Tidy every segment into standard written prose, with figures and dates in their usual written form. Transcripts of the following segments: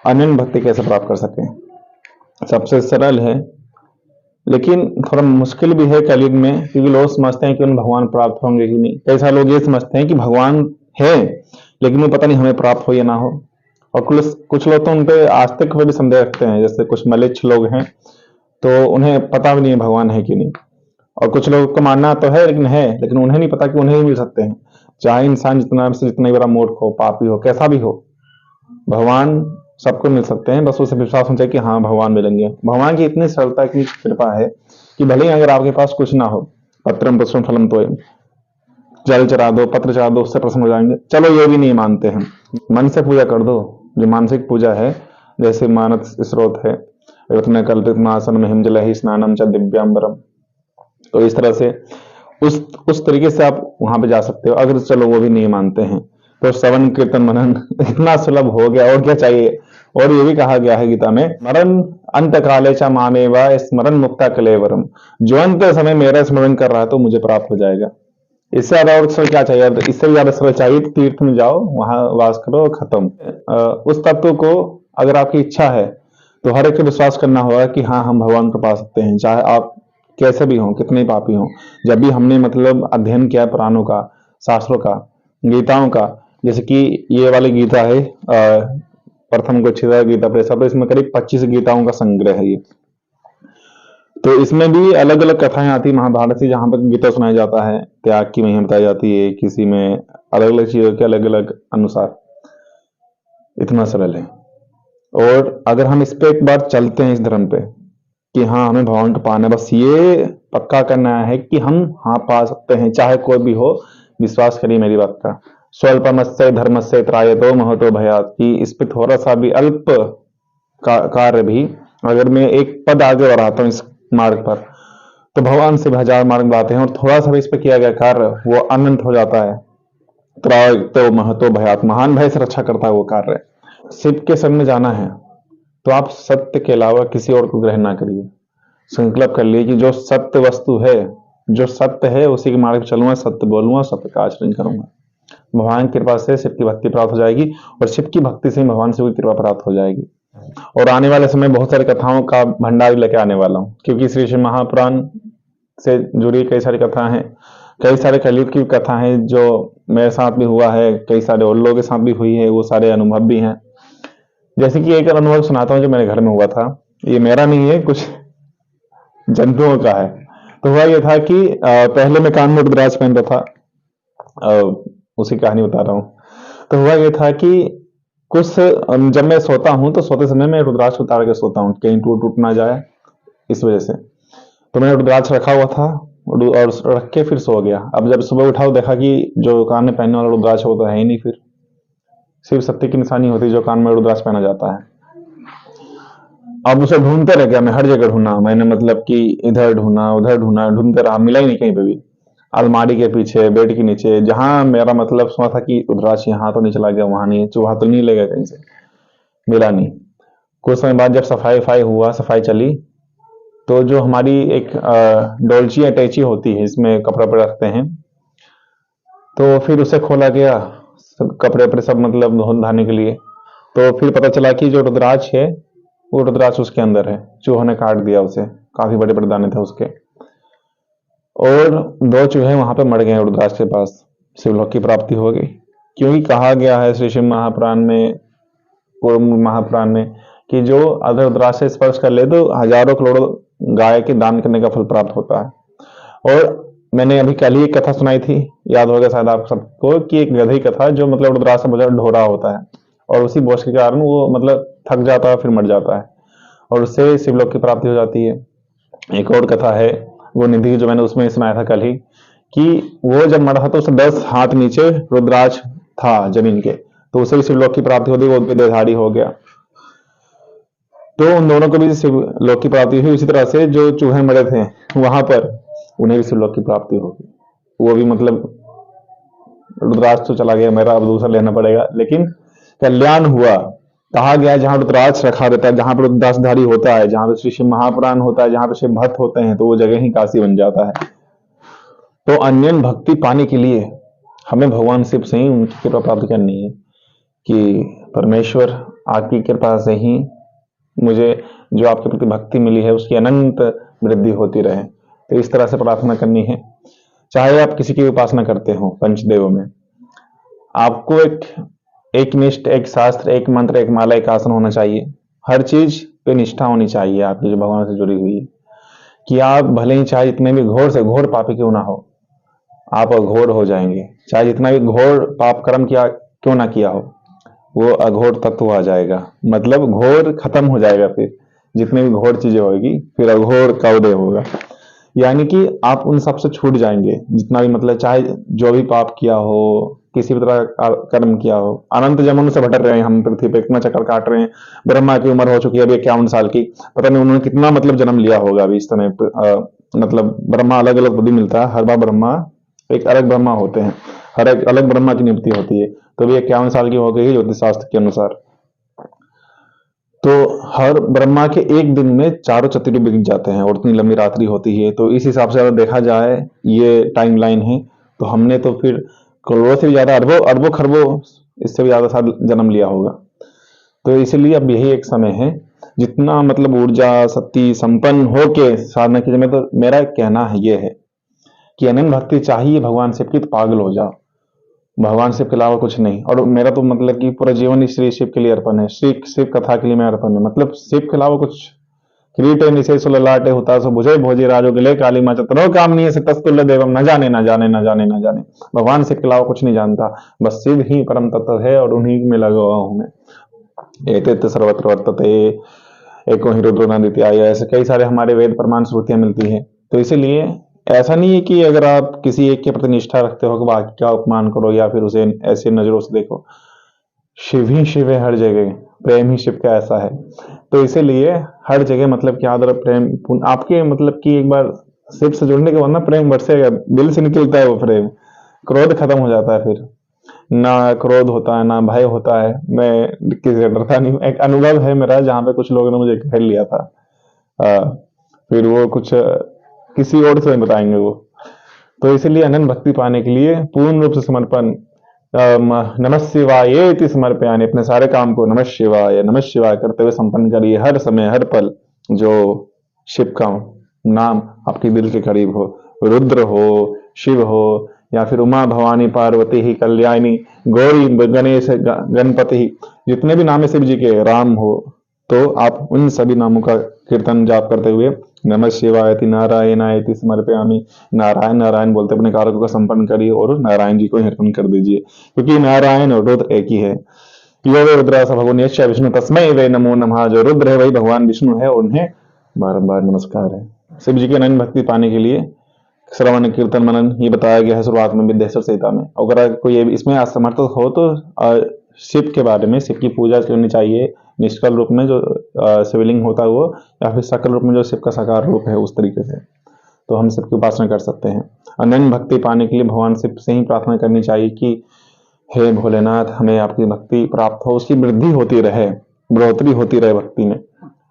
अनन्य भक्ति कैसे प्राप्त कर सकें। सबसे सरल है, लेकिन थोड़ा मुश्किल भी है कलयुग में, क्योंकि लोग समझते हैं कि उन्हें भगवान प्राप्त होंगे कि नहीं। कई सारे लोग ये समझते हैं कि भगवान है, लेकिन वो पता नहीं हमें प्राप्त हो या ना हो। और कुछ लोग तो उन पे आस्तिक हुए भी संदेह रखते हैं, जैसे कुछ मलेच्छ लोग हैं, तो उन्हें पता भी नहीं है भगवान है कि नहीं। और कुछ लोगों का मानना तो है, लेकिन उन्हें नहीं पता कि उन्हें भी मिल सकते हैं। चाहे इंसान जितना ही बड़ा मूर्ख हो, पापी हो, कैसा भी हो, भगवान सबको मिल सकते हैं। बस उसे विश्वास होना चाहिए कि हाँ भगवान मिलेंगे। भगवान की इतनी सरलता की कृपा है कि भले ही अगर आपके पास कुछ ना हो, पत्रम पुष्पम फलम तोयम, जल चढ़ा दो, पत्र चढ़ा दो, उससे प्रसन्न हो जाएंगे। चलो ये भी नहीं मानते हैं, मन से पूजा कर दो। जो मानसिक पूजा है, जैसे मानस स्रोत है, रत्न कल्पित मासन महिम जल ही स्नानम च दिव्यांबरम, तो इस तरह से उस तरीके से आप वहां पे जा सकते हो। अगर चलो वो भी नहीं मानते हैं, तो श्रवण कीर्तन मनन इतना सुलभ हो गया, और क्या चाहिए। और ये भी कहा गया है गीता में, स्मरण अंत काले चा मामेवा स्मरण मुक्ता कलेवरम, जो अंत समय मेरा स्मरण कर रहा है तो मुझे प्राप्त हो जाएगा। इससे ज्यादा और सरल क्या चाहिए। इससे भी ज्यादा सरल चाहिए, तीर्थ में जाओ, वहां वास करो, खत्म। उस तत्व को अगर आपकी इच्छा है तो हर एक को विश्वास करना होगा कि हाँ हम भगवान को पा सकते हैं, चाहे आप कैसे भी हों, कितने पापी हों। जब भी हमने मतलब अध्ययन किया पुराणों का, शास्त्रों का, गीताओं का, जैसे कि ये वाली गीता है प्रथम गीता गीता परिषद, तो इसमें करीब 25 गीताओं का संग्रह है ये। तो इसमें भी अलग अलग कथाएं आती है महाभारत से, जहां पर गीता सुनाया जाता है, त्याग की महिमा बताई जाती है, किसी में अलग अलग चीजों के अलग अलग अनुसार। इतना सरल है। और अगर हम इस पे एक बार चलते हैं, इस धर्म पे, कि हाँ हमें भगवान को पाना है, बस ये पक्का करना है कि हम हाँ पा सकते हैं, चाहे कोई भी हो। विश्वास करिए मेरी बात का। स्वल्पमस्य धर्मस्य त्रायतो महतो भयात्, कि इस पे थोड़ा सा भी अल्प कार्य भी, अगर मैं एक पद आगे बढ़ाता हूँ इस मार्ग पर, तो भगवान से 1000 मार्ग बढ़ाते हैं। और थोड़ा सा भी इस पे किया गया कार्य वो अनंत हो जाता है। त्रायतो महतो भयात्, महान भय से रक्षा करता है वो कार्य। शिव के शरण में जाना है तो आप सत्य के अलावा किसी और को ग्रहण ना करिए। संकल्प कर लिए कि जो सत्य वस्तु है, जो सत्य है उसी के मार्ग पर चलूंगा, सत्य बोलूंगा, सत्य का आचरण करूंगा। भगवान की कृपा से शिव की भक्ति प्राप्त हो जाएगी, और शिव की भक्ति से भगवान शिव की कृपा प्राप्त हो जाएगी। और आने वाले समय बहुत सारी कथाओं का भंडार लेके आने वाला हूँ, क्योंकि श्री शिव महापुराण से जुड़ी कई सारी कथा हैं, कई सारे कलयुग की कथा है, जो मेरे साथ भी हुआ है, कई सारे और लोगों के साथ भी हुई है, वो सारे अनुभव भी हैं। जैसे कि एक अनुभव सुनाता हूँ जो मेरे घर में हुआ था। ये मेरा नहीं है, कुछ जंतुओं का है। तो हुआ ये था कि पहले मैं कान में रुद्राक्ष पहनता था, उसी कहानी बता रहा हूँ। तो हुआ ये था कि कुछ जब मैं सोता हूँ तो सोते समय मैं रुद्राक्ष उतार के सोता हूँ, कहीं टूट ना जाए इस वजह से। तो मैंने रुद्राक्ष रखा हुआ था और रख के फिर सो गया। अब जब सुबह उठा देखा कि जो कान में पहनने वाला रुद्राक्ष वो तो है ही नहीं। फिर शिव सत्य की निशानी होती है जो कान में रुद्राक्ष पहना जाता है। अब उसे ढूंढते रह गया मैं, हर जगह ढूंढा मैंने, मतलब कि इधर ढूंढा उधर ढूंढा, ढूंढते रहा, मिला ही नहीं कहीं पे भी। अलमारी के पीछे, बेड के नीचे, जहां मेरा मतलब सुना था कि रुद्राक्ष यहाँ तो नहीं चला गया, वहां नहीं, चूहा तो नहीं ले गया कहीं से, मिला नहीं। कुछ समय बाद जब सफाई चली, तो जो हमारी एक डोलची अटैची होती है, इसमें कपड़ा पर रखते हैं, तो फिर उसे खोला गया, सब कपड़े पर सब मतलब धाने के लिए। तो फिर पता चला कि जो रुद्राक्ष है वो रुद्राक्ष उसके अंदर है, चूहों ने काट दिया उसे, काफी बड़े बड़े दाने थे उसके। और 2 चूहे वहां पे मर गए रुद्राक्ष के पास। शिवलोक की प्राप्ति हो गई, क्योंकि कहा गया है श्री शिव महापुराण में, कि जो अगर रुद्राक्ष से स्पर्श कर ले तो हजारों करोड़ों गाय के दान करने का फल प्राप्त होता है। और मैंने अभी कल ही एक कथा सुनाई थी, याद होगा शायद आप सबको, कि एक गधे की कथा जो मतलब रुद्राक्ष से बहुत ढो रहा होता है, और उसी बोझ के कारण वो मतलब थक जाता है, फिर मर जाता है, और उससे शिवलोक की प्राप्ति हो जाती है। एक और कथा है वो निधि, जो मैंने उसमें सुनाया था कल ही, कि वो जब मरा था तो उसे 10 हाथ नीचे रुद्राक्ष था जमीन के, तो उसे भी शिवलोक की प्राप्ति होती, वो देहधारी हो गया। तो उन दोनों को भी शिवलोक की प्राप्ति हुई। उसी तरह से जो चूहे मरे थे वहां पर, उन्हें भी शिवलोक की प्राप्ति होगी। वो भी मतलब रुद्राक्ष तो चला गया मेरा, अब दूसरा लेना पड़ेगा, लेकिन कल्याण हुआ। कहा गया जहां रुद्राक्ष रखा रहता है, जहां पर रुद्राक्षधारी होता है, जहां पर श्री शिव महापुराण होता है, जहां पर शिव भक्त होते हैं, तो वो जगह ही काशी बन जाता है। तो अन्य भक्ति पाने के लिए हमें भगवान शिव से ही उनकी कृपा प्राप्त करनी है, कि परमेश्वर आपकी कृपा से ही मुझे जो आपके प्रति भक्ति मिली है उसकी अनंत वृद्धि होती रहे। तो इस तरह से प्रार्थना करनी है। चाहे आप किसी की उपासना करते हो पंचदेवों में, आपको एक निष्ठ, एक शास्त्र, एक मंत्र, एक माला, एक आसन होना चाहिए। हर चीज पे निष्ठा होनी चाहिए आपकी जो भगवान से जुड़ी हुई है, कि आप भले ही चाहे जितने भी घोर से घोर पापी क्यों ना हो, आप अघोर हो जाएंगे। चाहे जितना भी घोर पाप कर्म किया क्यों ना किया हो, वो अघोर तत्व आ जाएगा। मतलब घोर खत्म हो जाएगा, फिर जितने भी घोर चीजें होगी फिर अघोर का उदय होगा। यानी कि आप उन सब से छूट जाएंगे। जितना भी मतलब चाहे जो भी पाप किया हो, किसी भी तरह का कर्म किया हो, अनंत जन्मों से भटक रहे हैं हम पृथ्वी पे, इतना चक्कर काट रहे हैं। ब्रह्मा की उम्र हो चुकी है अभी 51 साल की, पता नहीं उन्होंने कितना मतलब जन्म लिया होगा अभी इस समय मतलब ब्रह्मा अलग अलग बुद्धि मिलता है, हर बार ब्रह्मा एक अलग ब्रह्मा होते हैं, हर एक अलग ब्रह्मा की नियुक्ति होती है। तो भी 51 साल की हो गई ज्योतिष शास्त्र के अनुसार। तो हर ब्रह्मा के एक दिन में चारों चतुर्युग बीत जाते हैं और इतनी लंबी रात्रि होती है। तो इस हिसाब से अगर देखा जाए ये टाइमलाइन है, तो हमने तो फिर करोड़ों से भी ज्यादा, अरबों अरबों खरबों इससे भी ज्यादा साल जन्म लिया होगा। तो इसलिए अब यही एक समय है, जितना मतलब ऊर्जा शक्ति संपन्न होके साधना कीजिए। मैं तो मेरा कहना है ये है कि अनन्य भक्ति चाहिए भगवान से, की तो पागल हो जाओ, भगवान शिव के अलावा कुछ नहीं। और मेरा तो मतलब कि पूरा जीवन ही श्री शिव के लिए अर्पण है, श्री शिव कथा के लिए मैं अर्पण है। मतलब शिव के अलावा कुछ किरीटे निशेष ललाटे होता सो बुझे भोजी राजो गिले काली माँ चतुरो काम नहीं है तस्तुल्य देवम, न जाने न जाने न जाने न जाने। भगवान शिव के अलावा कुछ नहीं जानता, बस शिव ही परम तत्व है और उन्हीं में लगा हुआ हूं मैं। एते सर्वत्र वर्तते एको ही रुद्रो न द्वितीयाय, ऐसे कई सारे हमारे वेद प्रमाण श्रुतियां मिलती है। तो इसीलिए ऐसा नहीं है कि अगर आप किसी एक के प्रति निष्ठा रखते हो कि बाकी का अपमान करो या फिर उसे ऐसे नजरों से देखो। शिव ही शिव है हर जगह, प्रेम ही शिव का ऐसा है। तो इसीलिए हर जगह मतलब कि आदर प्रेम आपके मतलब कि एक बार शिव से जुड़ने के बाद ना प्रेम बरसेगा, दिल से निकलता है वो प्रेम, क्रोध खत्म हो जाता है। फिर ना क्रोध होता है ना भय होता है। मैं किसी से डरता नहीं। एक अनुभव है मेरा जहाँ पे कुछ लोगों ने मुझे घेर लिया था। फिर वो कुछ किसी और से बताएंगे वो। तो इसलिए अनन्य भक्ति पाने के लिए पूर्ण रूप से समर्पण, नमः शिवाय समर्पयानि, अपने सारे काम को नमः शिवाय करते हुए संपन्न करिए हर समय हर पल। जो शिव का नाम आपके दिल के करीब हो, रुद्र हो, शिव हो, या फिर उमा भवानी पार्वती ही कल्याणी गौरी गणेश गणपति ही, जितने भी नाम है शिव जी के, राम हो, तो आप उन सभी नामों का कीर्तन जाप करते हुए नमः शिवाय नारायणाय समर्पयामि, नारायण नारायण बोलते अपने कार्यों को संपन्न करिए और नारायण जी को ही अर्पण कर दीजिए। क्योंकि नारायण और रुद्र एक ही है। यो वे रुद्र स भगवान यश्च विष्णु तस्मै वे नमो नमः। जो रुद्र है वही भगवान विष्णु है और उन्हें बारंबार नमस्कार है। शिव जी के अनन्य भक्ति पाने के लिए श्रवण कीर्तन मनन ये बताया गया है शुरुआत में विद्येश्वर संहिता में। अगर कोई इसमें असमर्थ हो तो शिव के बारे में, शिव की पूजा करनी चाहिए निष्कल रूप में जो शिवलिंग होता है वो, या फिर सकल रूप में जो शिव का साकार रूप है उस तरीके से, तो हम शिव की उपासना कर सकते हैं। अनन्य भक्ति पाने के लिए भगवान शिव से ही प्रार्थना करनी चाहिए कि हे भोलेनाथ, हमें आपकी भक्ति प्राप्त हो, उसकी वृद्धि होती रहे, बढ़ोतरी होती रहे भक्ति में,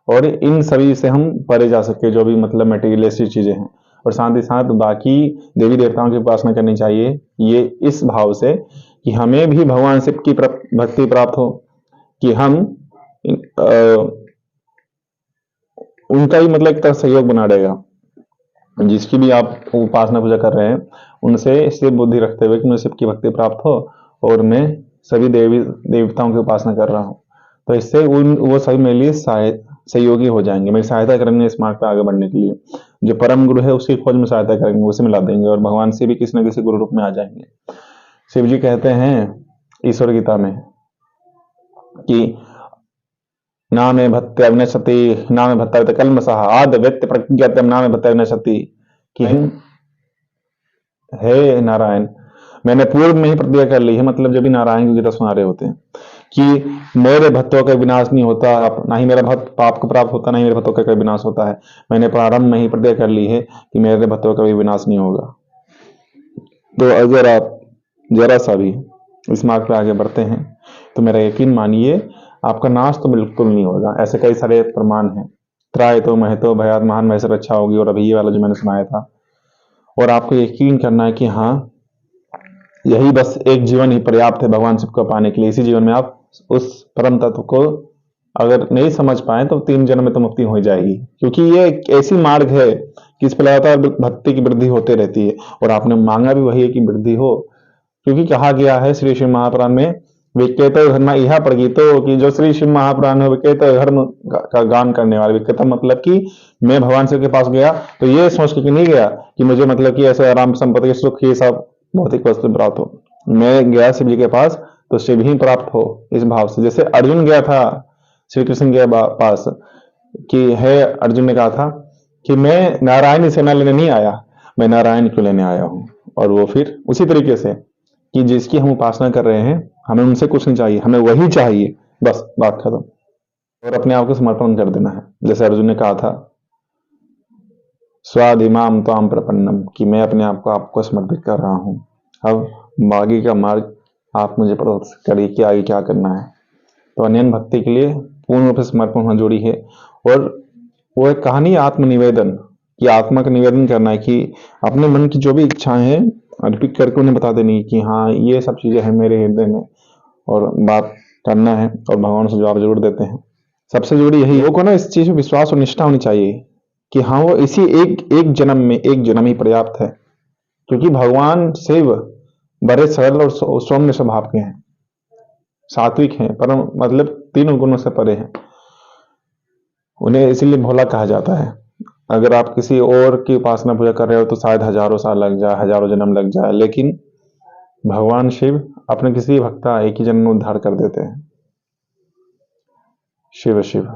और इन सभी से हम परे जा सके जो भी मतलब मटेरियलिस्टिक चीजें हैं। और साथ ही साथ बाकी देवी देवताओं की उपासना करनी चाहिए ये इस भाव से कि हमें भी भगवान शिव की भक्ति प्राप्त हो, कि हम उनका ही मतलब एक तरह सहयोग बना रहेगा। जिसकी भी आप उपासना पूजा कर रहे हैं उनसे शिव बुद्धि रखते हुए कि मुझे शिव की भक्ति प्राप्त हो और मैं सभी देवी देवताओं की उपासना कर रहा हूं, तो इससे वो सभी मेरे लिए सहयोगी हो जाएंगे, मेरी सहायता करेंगे इस मार्ग पर आगे बढ़ने के लिए। जो परम गुरु है उसकी खोज में सहायता करेंगे, उसे मिला देंगे और भगवान से भी किसी न किसी गुरु रूप में आ जाएंगे। शिव जी कहते हैं ईश्वर गीता में कि नामे भत्य विनशति, नामे भत्ता कलमसः आद व्यक्ति प्रज्ञातम नामे भत्य विनशति, कि हे नारायण, मैंने पूर्व में ही प्रतिज्ञा कर ली है, मतलब जब भी नारायण की गीता सुना रहे होते हैं, कि मेरे भक्तों का विनाश नहीं होता, ना ही मेरा भक्त पाप को प्राप्त होता, ना ही मेरे भक्तों का विनाश होता है। मैंने प्रारंभ में ही प्रतिज्ञा कर ली है कि मेरे भक्तों का भी विनाश नहीं होगा। तो अगर आप जरा सा भी इस मार्ग पे आगे बढ़ते हैं तो मेरा यकीन मानिए आपका नाश तो बिल्कुल नहीं होगा। ऐसे कई सारे प्रमाण हैं, त्राय तो महतो भयात महान मह से रक्षा होगी, और अभी ये वाला जो मैंने सुनाया था। और आपको यकीन करना है कि हाँ, यही बस एक जीवन ही पर्याप्त है भगवान शिव को पाने के लिए। इसी जीवन में आप उस परम तत्व को अगर नहीं समझ पाए तो 3 जन्म में तो मुक्ति हो ही जाएगी, क्योंकि ये एक ऐसी मार्ग है कि इस पर लगातार भक्ति की वृद्धि होते रहती है। और आपने मांगा भी वही है कि वृद्धि हो, क्योंकि कहा गया है श्री शिव महापुराण में, विकेतो धर्म यह प्रगीतो, कि जो श्री शिव महापुराण है विकेतो धर्म का गान करने वाले। विकेतो मतलब कि मैं भगवान शिव के पास गया तो ये सोच के नहीं गया कि मुझे मतलब कि ऐसे आराम संपत्ति सुख ये सब भौतिक वस्तु प्राप्त हो। मैं गया शिव जी के पास तो शिव ही प्राप्त हो, इस भाव से। जैसे अर्जुन गया था श्री कृष्ण के पास कि है, अर्जुन ने कहा था कि मैं नारायण की सेना लेने नहीं आया, मैं नारायण को लेने आया हूं। और वो फिर उसी तरीके से कि जिसकी हम उपासना कर रहे हैं हमें उनसे कुछ नहीं चाहिए, हमें वही चाहिए, बस बात खत्म। और अपने आप को समर्पण कर देना है। जैसे अर्जुन ने कहा था स्वादिमाम त्वाम प्रपन्नम, कि मैं अपने आप को आपको समर्पित कर रहा हूं, अब बागी का मार्ग आप मुझे प्रदर्शित करिए कि आगे क्या करना है। तो अनन्य भक्ति के लिए पूर्ण रूप से समर्पण होना जरूरी है। और वो एक कहानी आत्मनिवेदन, कि आत्मा का निवेदन करना है कि अपने मन की जो भी इच्छाएं हैं अर्पित करके उन्हें बता देनी कि हाँ ये सब चीजें हैं मेरे हृदय में, और बात करना है, और भगवान से जवाब जरूर देते हैं। सबसे जरूरी यही लोगों को ना इस चीज में विश्वास और निष्ठा होनी चाहिए कि हाँ वो इसी एक जन्म में, एक जन्म ही पर्याप्त है, क्योंकि भगवान शिव बड़े सरल और सौम्य स्वभाव के हैं, सात्विक हैं, परम मतलब 3 गुणों से परे हैं। उन्हें इसीलिए भोला कहा जाता है। अगर आप किसी और की उपासना पूजा कर रहे हो तो शायद हजारों साल लग जाए, हजारों जन्म लग जाए, लेकिन भगवान शिव अपने किसी भक्त का एक ही जन्म में उद्धार कर देते हैं। शिव शिव।